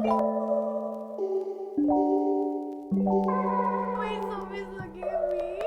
Wait, somebody's looking at me.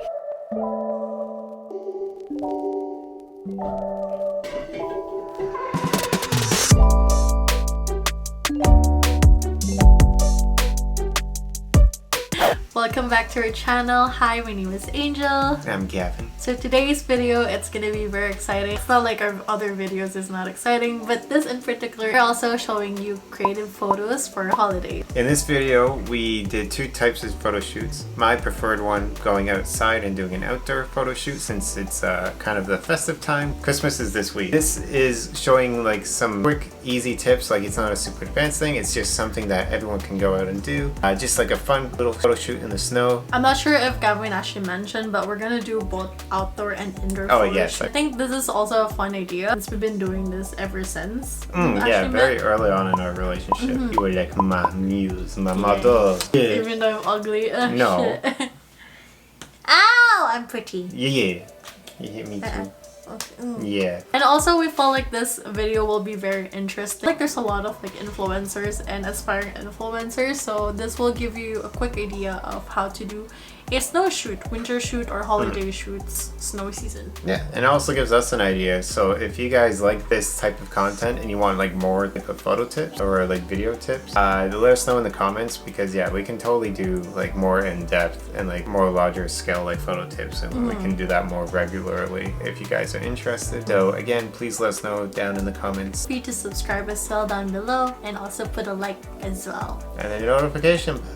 Welcome back to our channel. Hi, my name is Angel. I'm Gavin. So today's video, it's gonna be very exciting. It's not like our other videos is not exciting, but this in particular, we're also showing you creative photos for holidays. In this video, we did two types of photo shoots. My preferred one, going outside and doing an outdoor photo shoot since it's kind of the festive time. Christmas is this week. This is showing like some quick, easy tips. Like it's not a super advanced thing. It's just something that everyone can go out and do. Just like a fun little photo shoot in the snow. I'm not sure if Gavin actually mentioned, but we're gonna do both outdoor and indoor photos. Yes. I think this is also a fun idea since we've been doing this ever since. Yeah, very early on in our relationship. You were like my muse, my model. Yeah. Even though I'm ugly. No. Shit. Ow! I'm pretty. Yeah. You hit me too. Okay. Yeah. And also we felt like this video will be very interesting. Like there's a lot of like influencers and aspiring influencers, so this will give you a quick idea of how to do a snow shoot, winter shoot, or holiday shoots, snow season. Yeah, and it also gives us an idea. So if you guys like this type of content and you want like more type of photo tips or like video tips, let us know in the comments, because yeah, we can totally do like more in depth and like more larger scale like photo tips, and we can do that more regularly if you guys are interested. So again, please let us know down in the comments. Feel free to subscribe as well down below, and also put a like as well. And then your notification bell.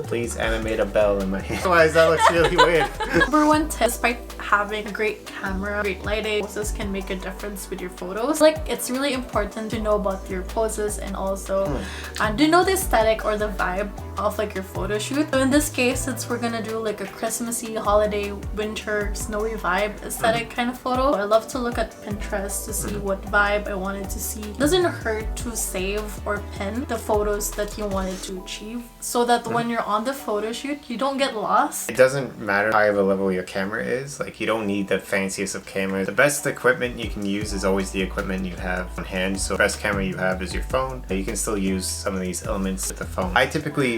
Please animate a bell in my hand. Otherwise that looks really weird. Number one tip, despite having a great camera, great lighting, poses can make a difference with your photos. Like it's really important to know about your poses and also to know the aesthetic or the vibe of like your photo shoot. So in this case, since we're gonna do like a Christmassy, holiday, winter, snowy vibe aesthetic kind of photo, I love to look at Pinterest to see what vibe I wanted to see. It doesn't hurt to save or pin the photos that you wanted to achieve, so that when you're on the photo shoot, you don't get lost. It doesn't matter how high of a level your camera is. Like you don't need the fanciest of cameras. The best equipment you can use is always the equipment you have on hand. So the best camera you have is your phone. You can still use some of these elements with the phone.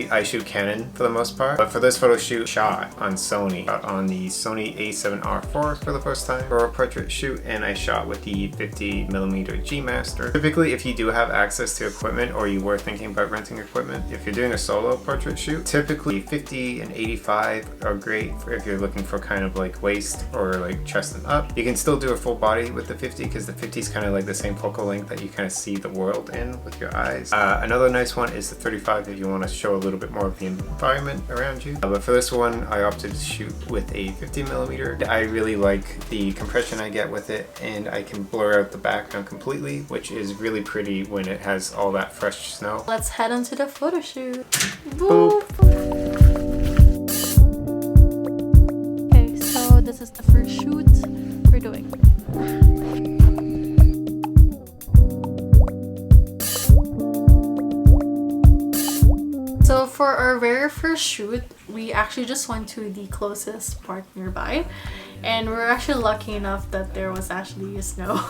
I shoot Canon for the most part, but for this photo shoot, shot on Sony, on the Sony a7R4 for the first time for a portrait shoot, and I shot with the 50mm Gmaster. Typically, if you do have access to equipment or you were thinking about renting equipment, if you're doing a solo portrait shoot, typically 50 and 85 are great for if you're looking for kind of like waist or like chest and up. You can still do a full body with the 50 because the 50 is kind of like the same focal length that you kind of see the world in with your eyes. Another nice one is the 35 if you want to show a little bit more of the environment around you. But for this one, I opted to shoot with a 50mm. I really like the compression I get with it, and I can blur out the background completely, which is really pretty when it has all that fresh snow. Let's head into the photo shoot. Boop. Okay, so this is the first shoot we're doing. So for our very first shoot, we actually just went to the closest park nearby, and we were actually lucky enough that there was actually snow.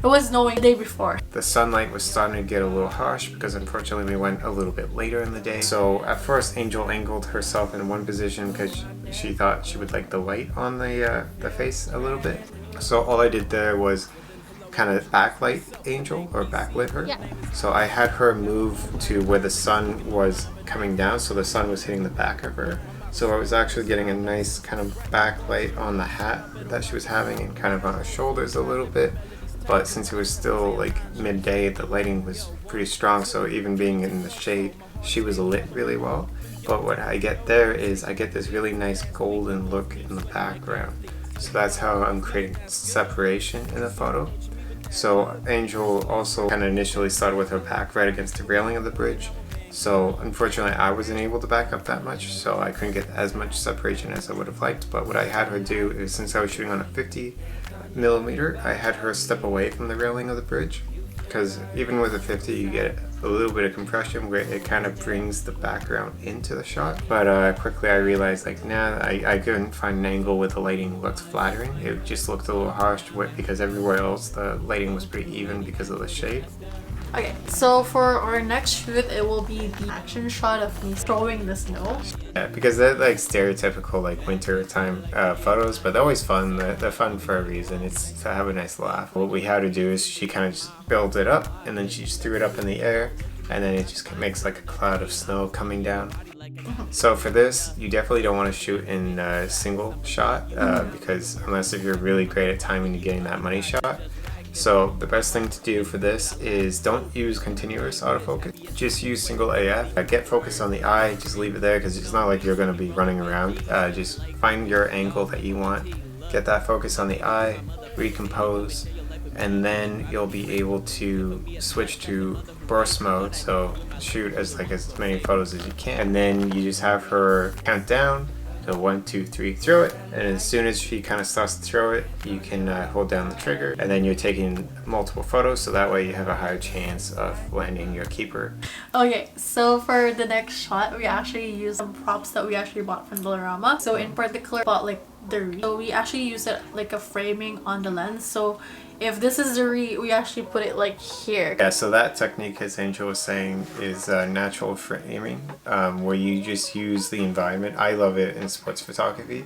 It was snowing the day before. The sunlight was starting to get a little harsh because unfortunately we went a little bit later in the day. So at first Angel angled herself in one position because she thought she would like the light on the face a little bit. So all I did there was kind of backlight Angel, or backlit her. Yeah. So I had her move to where the sun was coming down, so the sun was hitting the back of her. So I was actually getting a nice kind of backlight on the hat that she was having and kind of on her shoulders a little bit. But since it was still like midday, the lighting was pretty strong, so even being in the shade, she was lit really well. But what I get there is I get this really nice golden look in the background. So that's how I'm creating separation in the photo. So Angel also kind of initially started with her back right against the railing of the bridge. So unfortunately I wasn't able to back up that much, so I couldn't get as much separation as I would have liked. But what I had her do is, since I was shooting on a 50mm, I had her step away from the railing of the bridge, because even with a 50 you get a little bit of compression where it kind of brings the background into the shot. But quickly I realized like I couldn't find an angle where the lighting looked flattering. It just looked a little harsh because everywhere else the lighting was pretty even because of the shade. Okay, so for our next shoot, it will be the action shot of me throwing the snow. Yeah, because they're like stereotypical like winter time photos, but they're always fun. They're fun for a reason. It's to have a nice laugh. What we had to do is she kind of just built it up, and then she just threw it up in the air, and then it just makes like a cloud of snow coming down. So for this, you definitely don't want to shoot in a single shot because unless if you're really great at timing to getting that money shot. So the best thing to do for this is don't use continuous autofocus. Just use single AF. Get focus on the eye. Just leave it there because it's not like you're going to be running around. Just find your angle that you want. Get that focus on the eye. Recompose. And then you'll be able to switch to burst mode. So shoot as many photos as you can. And then you just have her count down. So 1, 2, 3, throw it, and as soon as she kind of starts to throw it, you can hold down the trigger, and then you're taking multiple photos, so that way you have a higher chance of landing your keeper. Okay, so for the next shot, we actually use some props that we actually bought from Dollarama. So in particular, bought like the wreath. So we actually use it like a framing on the lens. So if this is the wreath, we actually put it like here. Yeah, so that technique, as Angel was saying, is natural framing, where you just use the environment. I love it in sports photography.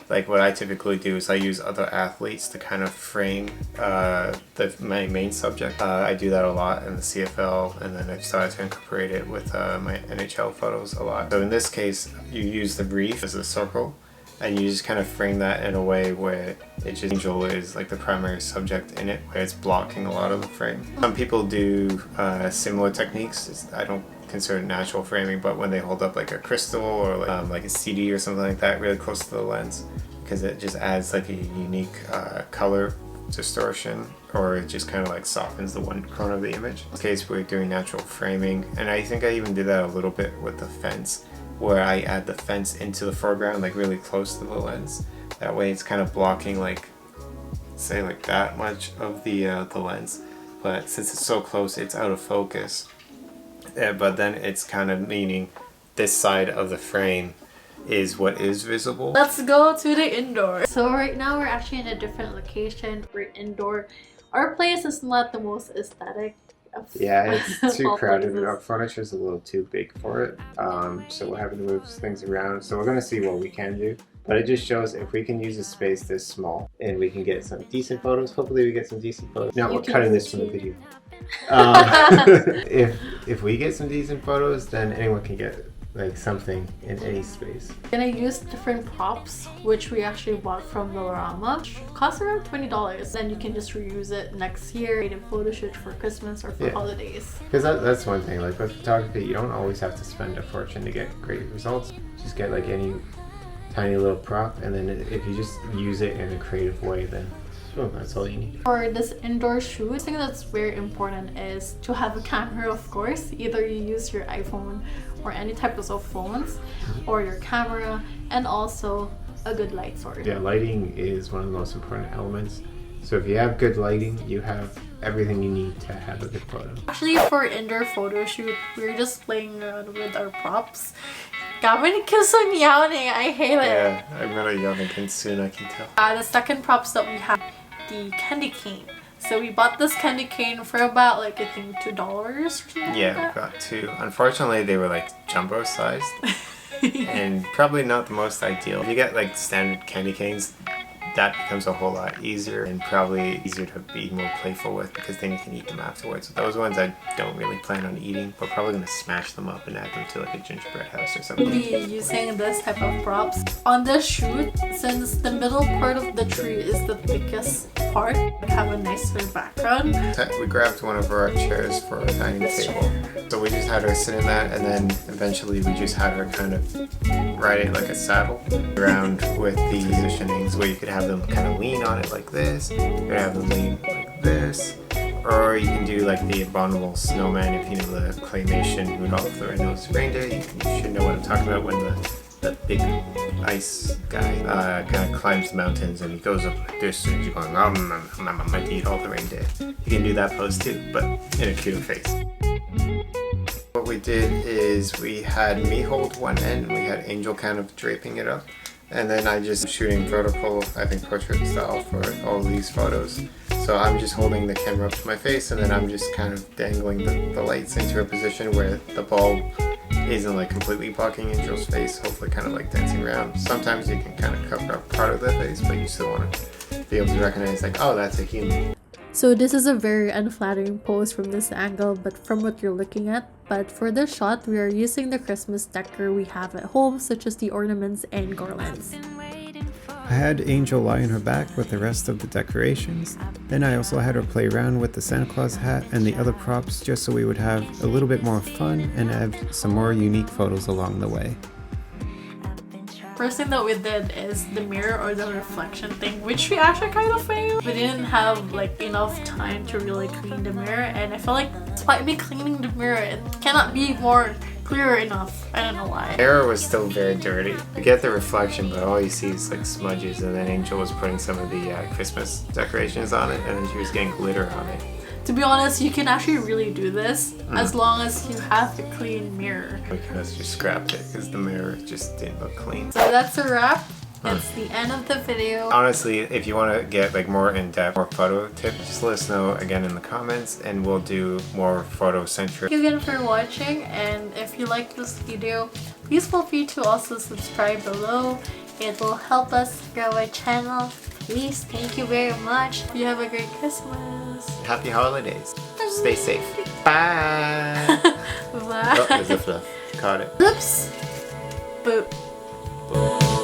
Like what I typically do is I use other athletes to kind of frame my main subject. I do that a lot in the CFL, and then I've started to incorporate it with my NHL photos a lot. So in this case, you use the wreath as a circle, and you just kind of frame that in a way where it just Angel is like the primary subject in it, where it's blocking a lot of the frame. Some people do similar techniques. I don't consider it natural framing, but when they hold up like a crystal or like a CD or something like that really close to the lens, because it just adds like a unique color distortion, or it just kind of like softens the one corner of the image. In this case, we're doing natural framing, and I think I even did that a little bit with the fence, where I add the fence into the foreground, like really close to the lens. That way it's kind of blocking like, say like that much of the lens. But since it's so close, it's out of focus. But then it's kind of meaning this side of the frame is what is visible. Let's go to the indoor. So right now we're actually in a different location. We're indoor. Our place is not the most aesthetic. Yeah, it's too crowded. Our furniture is a little too big for it, so we're having to move things around. So we're going to see what we can do, but it just shows if we can use a space this small and we can get some decent photos. Hopefully we get some decent photos. No, we're cutting this from the video. If we get some decent photos, then anyone can get like something in any space. I'm gonna use different props, which we actually bought from Dollarama. It costs around $20. Then you can just reuse it next year, create a photo shoot for Christmas or for holidays. Because that's one thing, like with photography, you don't always have to spend a fortune to get great results. Just get like any tiny little prop, and then if you just use it in a creative way, then that's all you need. For this indoor shoot, I think that's very important is to have a camera, of course. Either you use your iPhone or any types of phones, or your camera, and also a good light source. Yeah, lighting is one of the most important elements. So if you have good lighting, you have everything you need to have a good photo. Actually, for indoor photo shoot, we're just playing around with our props. Gavin keeps so yawning. I hate it. Yeah, I'm gonna yawn again soon, I can tell. The second props that we have, the candy cane. So we bought this candy cane for about like I think $2 or something. Yeah, like we got two. Unfortunately, they were like jumbo sized and probably not the most ideal. If you get like standard candy canes, that becomes a whole lot easier and probably easier to be more playful with, because then you can eat them afterwards. Those ones I don't really plan on eating, but probably gonna smash them up and add them to like a gingerbread house or something. We'll be using this type of props. On this shoot, since the middle part of the tree is the thickest part, we have a nicer background. We grabbed one of our chairs for our dining table. So we just had her sit in that, and then eventually we just had her kind of ride it like a saddle around with the positionings where you could have them kind of lean on it like this, you could have them lean like this, or you can do like the abominable snowman if you know the claymation Rudolph the Red-Nosed Reindeer. You should know what I'm talking about when the big ice guy kind of climbs the mountains and he goes up like this and you're going, I might eat all the reindeer. You can do that pose too, but in a cuter face. What we did is we had me hold one end and we had Angel kind of draping it up. And then I just shooting vertical, I think portrait style for all of these photos. So I'm just holding the camera up to my face, and then I'm just kind of dangling the lights into a position where the bulb isn't like completely blocking Angel's face, hopefully kind of like dancing around. Sometimes you can kind of cover up part of the face, but you still want to be able to recognize like, oh, that's a human. So this is a very unflattering pose from this angle, but from what you're looking at. But for this shot, we are using the Christmas decor we have at home, such as the ornaments and garlands. I had Angel lie on her back with the rest of the decorations. Then I also had her play around with the Santa Claus hat and the other props just so we would have a little bit more fun and have some more unique photos along the way. First thing that we did is the mirror or the reflection thing, which we actually kind of failed. We didn't have like enough time to really clean the mirror, and I feel like despite me cleaning the mirror, it cannot be more clear enough. I don't know why. The mirror was still very dirty. You get the reflection, but all you see is like smudges, and then Angel was putting some of the Christmas decorations on it, and then she was getting glitter on it. To be honest, you can actually really do this as long as you have a clean mirror. We kind of just scrapped it because the mirror just didn't look clean. So that's a wrap. That's the end of the video. Honestly, if you want to get like more in-depth, more photo tips, just let us know again in the comments, and we'll do more photo-centric. Thank you again for watching, and if you like this video, please feel free to also subscribe below. It will help us grow our channel. Please, thank you very much. You have a great Christmas. Happy holidays. Stay safe. Bye. Bye. Oh, there's a fluff. Caught it. Oops. Boop. Boop.